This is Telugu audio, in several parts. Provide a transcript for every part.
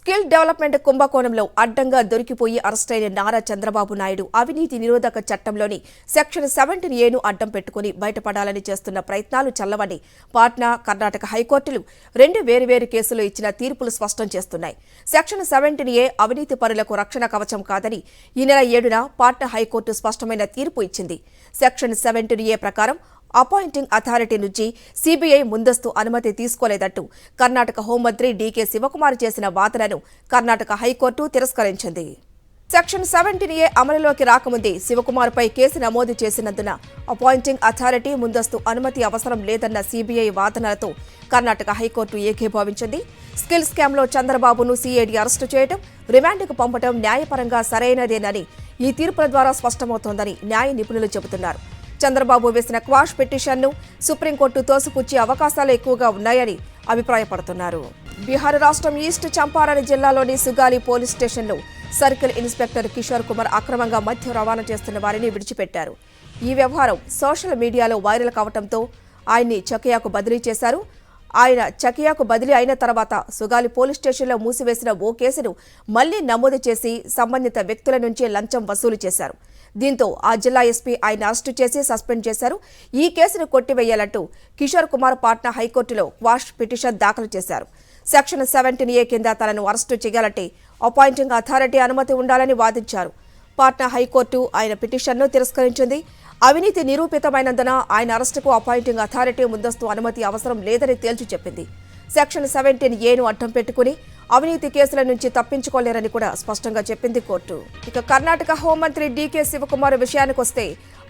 స్కిల్ డెవలప్మెంట్ కుంభకోణంలో అడ్డంగా దొరికిపోయి అరెస్టైన నారా చంద్రబాబు నాయుడు అవినీతి నిరోధక చట్టంలోని సెక్షన్ 17A అడ్డం పెట్టుకుని బయటపడాలని చేస్తున్న ప్రయత్నాలు చల్లవని పాట్నా, కర్ణాటక హైకోర్టులు రెండు వేర్వేరు కేసులు ఇచ్చిన తీర్పులు స్పష్టం చేస్తున్నాయి. సెక్షన్ 17A అవినీతి పరులకు రక్షణ కవచం కాదని ఈ నెల 7న పాట్నా హైకోర్టు స్పష్టమైన తీర్పు ఇచ్చింది. సెక్షన్ 17A ప్రకారం అపాయింటింగ్ అథారిటీ నుంచి సీబీఐ ముందస్తు అనుమతి తీసుకోలేదంటూ కర్ణాటక హోంమంత్రి డీకే శివకుమార్ చేసిన వాదనను కర్ణాటక హైకోర్టు తిరస్కరించింది. సెక్షన్ 17A అమలులోకి రాకముందే శివకుమార్పై కేసు నమోదు చేసినందున అపాయింటింగ్ అథారిటీ ముందస్తు అనుమతి అవసరం లేదన్న సీబీఐ వాదనలతో కర్ణాటక హైకోర్టు ఏకీభవించింది. స్కిల్ స్కామ్లో చంద్రబాబును సీఐడీ అరెస్టు చేయడం, రిమాండ్కు పంపడం న్యాయపరంగా సరైనదేనని ఈ తీర్పుల ద్వారా స్పష్టమవుతోందని న్యాయ నిపుణులు చెబుతున్నారు. చంద్రబాబు వేసిన క్వాష్ పిటిషన్ను సుప్రీంకోర్టు తోసిపుచ్చే అవకాశాలు ఎక్కువగా ఉన్నాయని అభిప్రాయపడుతున్నారు. బీహార్ రాష్ట్రం ఈస్ట్ చంపారణ్ జిల్లాలోని సుగాలి పోలీస్ స్టేషన్లో సర్కిల్ ఇన్స్పెక్టర్ కిషోర్ కుమార్ అక్రమంగా మద్యం రవాణా చేస్తున్న వారిని విడిచిపెట్టారు. ఈ వ్యవహారం సోషల్ మీడియాలో వైరల్ కావడంతో ఆయన్ని చకియాకు బదిలీ చేశారు. ఆయన చకియాకు బదిలీ అయిన తర్వాత సుగాలి పోలీస్ స్టేషన్లో మూసివేసిన ఓ కేసును మళ్లీ నమోదు చేసి సంబంధిత వ్యక్తుల నుంచి లంచం వసూలు చేశారు. దీంతో ఆ జిల్లా ఎస్పీ ఆయన అరెస్టు చేసి సస్పెండ్ చేశారు. ఈ కేసును కొట్టివేయాలంటూ కిషోర్ కుమార్ పాట్నా హైకోర్టులో క్వాష్ పిటిషన్ దాఖలు చేశారు. సెక్షన్ 17A కింద తనను అరెస్టు చేయాలంటే అపాయింటింగ్ అథారిటీ అనుమతి ఉండాలని వాదించారు. పాట్నా హైకోర్టు ఆయన పిటిషన్ను తిరస్కరించింది. అవినీతి నిరూపితమైనందున ఆయన అరెస్టుకు అపాయింటింగ్ అథారిటీ ముందస్తు అనుమతి అవసరం లేదని తేల్చి చెప్పింది. సెక్షన్ 17A అడ్డం పెట్టుకుని అవినీతి కేసుల నుంచి తప్పించుకోలేరని కూడా స్పష్టంగా చెప్పింది కోర్టు. ఇక కర్ణాటక హోంమంత్రి డీకే శివకుమార్ విషయానికొస్తే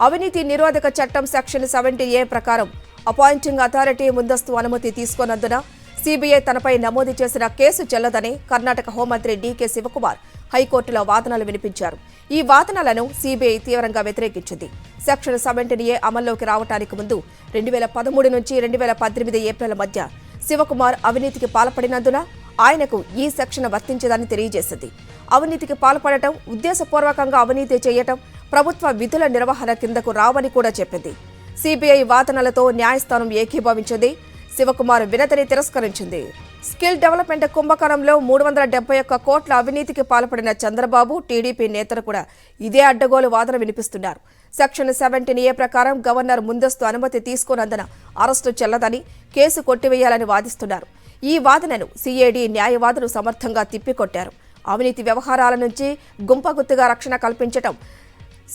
అవినీతి నిరోధక చట్టం సెక్షన్ 17A ప్రకారం అపాయింటింగ్ అథారిటీ ముందస్తు అనుమతి తీసుకోనందున సీబీఐ తనపై నమోదు చేసిన కేసు చెల్లదని కర్ణాటక హోంమంత్రి డీకే శివకుమార్ హైకోర్టులో వాదనలు వినిపించారు. ఈ వాదనలను సీబీఐ తీవ్రంగా వ్యతిరేకించింది. సెక్షన్ 17A అమల్లోకి రావడానికి ముందు 2013 నుంచి 2018 ఏప్రిల్ మధ్య శివకుమార్ అవినీతికి పాల్పడినందున ఆయనకు ఈ సెక్షన్ వర్తించదని తెలియజేసింది. అవినీతికి పాల్పడటం, ఉద్దేశపూర్వకంగా అవినీతి చేయటం ప్రభుత్వ విధుల నిర్వహణ కిందకు రావని కూడా చెప్పింది. సీబీఐ వాదనలతో న్యాయస్థానం ఏకీభవించింది. శివకుమార్ వినతిని తిరస్కరించింది. స్కిల్ డెవలప్మెంట్ కుంభకోణంలో 371 కోట్ల అవినీతికి పాల్పడిన చంద్రబాబు, టీడీపీ నేతలు కూడా ఇదే అడ్డగోలు వాదన వినిపిస్తున్నారు. సెక్షన్ 17A ప్రకారం గవర్నర్ ముందస్తు అనుమతి తీసుకోనందున అరెస్టు చెల్లదని, కేసు కొట్టివేయాలని వాదిస్తున్నారు. ఈ వాదనను సీఐడీ న్యాయవాదులు సమర్థంగా తిప్పికొట్టారు. అవినీతి వ్యవహారాల నుంచి గుంపగుత్తుగా రక్షణ కల్పించడం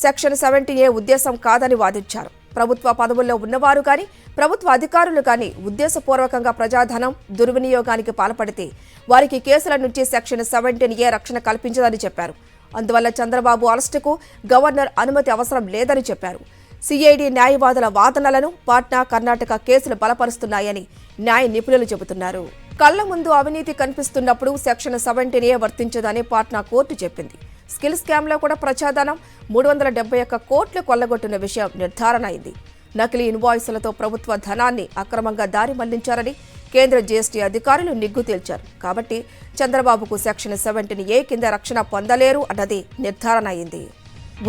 సెక్షన్ 17A ఉద్దేశం కాదని వాదించారు. ప్రభుత్వ పదవుల్లో ఉన్నవారు కానీ, ప్రభుత్వ అధికారులు కానీ ఉద్దేశపూర్వకంగా ప్రజాధనం దుర్వినియోగానికి పాల్పడితే వారికి కేసుల నుంచి సెక్షన్ 17A రక్షణ కల్పించదని చెప్పారు. అందువల్ల చంద్రబాబు అరెస్టుకు గవర్నర్ అనుమతి అవసరం లేదని చెప్పారు. సీఐడీ న్యాయవాదుల వాదనలను పాట్నా, కర్ణాటక కేసులు బలపరుస్తున్నాయని న్యాయ నిపుణులు చెబుతున్నారు. కళ్ల ముందు అవినీతి కనిపిస్తున్నప్పుడు సెక్షన్ 17A వర్తించదని పాట్నా కోర్టు చెప్పింది. స్కిల్ స్కామ్లో కూడా ప్రజాధనం 371 కోట్లు కొల్లగొట్టిన విషయం నిర్ధారణ అయింది. నకిలీ ఇన్వాయిస్లతో ప్రభుత్వ ధనాన్ని అక్రమంగా దారి మళ్లించారని కేంద్ర జీఎస్టీ అధికారులు నిగ్గు తేల్చారు. కాబట్టి చంద్రబాబుకు సెక్షన్ 17A కింద రక్షణ పొందలేరు అన్నది నిర్ధారణ అయింది.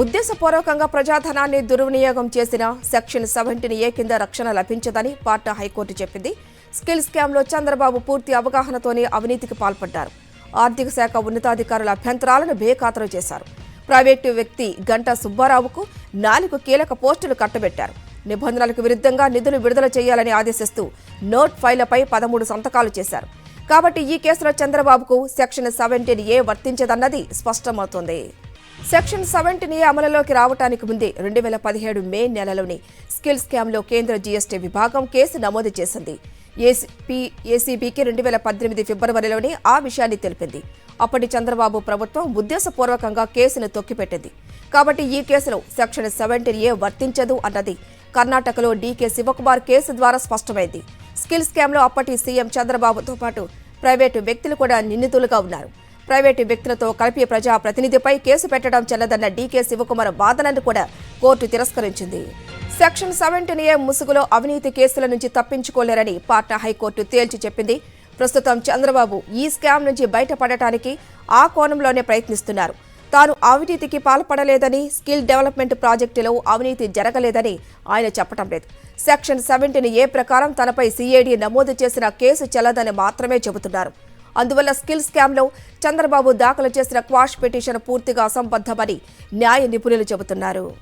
ఉద్దేశపూర్వకంగా ప్రజాధనాన్ని దుర్వినియోగం చేసిన సెక్షన్ 17A కింద రక్షణ లభించదని పాట్నా హైకోర్టు చెప్పింది. స్కిల్ స్కామ్లో చంద్రబాబు పూర్తి అవగాహనతోనే అవినీతికి పాల్పడ్డారు. ఆర్థిక శాఖ ఉన్నతాధికారుల అభ్యంతరాలను బేఖాతరు చేశారు. ప్రైవేటు వ్యక్తి గంటా సుబ్బారావుకు 4 కీలక పోస్టులు కట్టబెట్టారు. నిబంధనలకు విరుద్ధంగా నిధులు విడుదల చేయాలని ఆదేశిస్తూ నోట్ ఫైళ్లపై 13 సంతకాలు చేశారు. కాబట్టి ఈ కేసులో చంద్రబాబుకు సెక్షన్ 17A వర్తించదన్నది స్పష్టమవుతోంది. సెక్షన్ 17A అమలులోకి రావడానికి ముందే 2017 మే నెలలోని స్కిల్ స్కామ్లో కేంద్ర జీఎస్టీ విభాగం కేసు నమోదు చేసింది. ఏసీబీకి 2018 ఫిబ్రవరిలోనే ఆ విషయాన్ని తెలిపింది. అప్పటి చంద్రబాబు ప్రభుత్వం ఉద్దేశపూర్వకంగా కేసును తొక్కిపెట్టింది. కాబట్టి ఈ కేసులో సెక్షన్ 17A వర్తించదు అన్నది కర్ణాటకలో డీకే శివకుమార్ కేసు ద్వారా స్పష్టమైంది. స్కిల్ స్కామ్లో అప్పటి సీఎం చంద్రబాబుతో పాటు ప్రైవేటు వ్యక్తులు కూడా నిందితులుగా ఉన్నారు. ప్రైవేటు వ్యక్తులతో కలిపి ప్రజా ప్రతినిధిపై కేసు పెట్టడం చెల్లదన్న డీకే శివకుమార్ వాదనను కూడా కోర్టు తిరస్కరించింది. సెక్షన్ 17A ముసుగులో అవినీతి కేసుల నుంచి తప్పించుకోలేరని పాట్నా హైకోర్టు తేల్చి చెప్పింది. ప్రస్తుతం చంద్రబాబు ఈ స్కామ్ నుంచి బయటపడటానికి ఆ కోణంలోనే ప్రయత్నిస్తున్నారు. తాను అవినీతికి పాల్పడలేదని, స్కిల్ డెవలప్మెంట్ ప్రాజెక్టులో అవినీతి జరగలేదని ఆయన చెప్పడం లేదు. సెక్షన్ 17A ప్రకారం తనపై సీఐడీ నమోదు చేసిన కేసు చెల్లదని మాత్రమే చెబుతున్నారు. అందువల్ల స్కిల్ స్కామ్లో చంద్రబాబు దాఖలు చేసిన క్వాష్ పిటిషన్ పూర్తిగా అసంబద్ధమని న్యాయ నిపుణులు చెబుతున్నారు.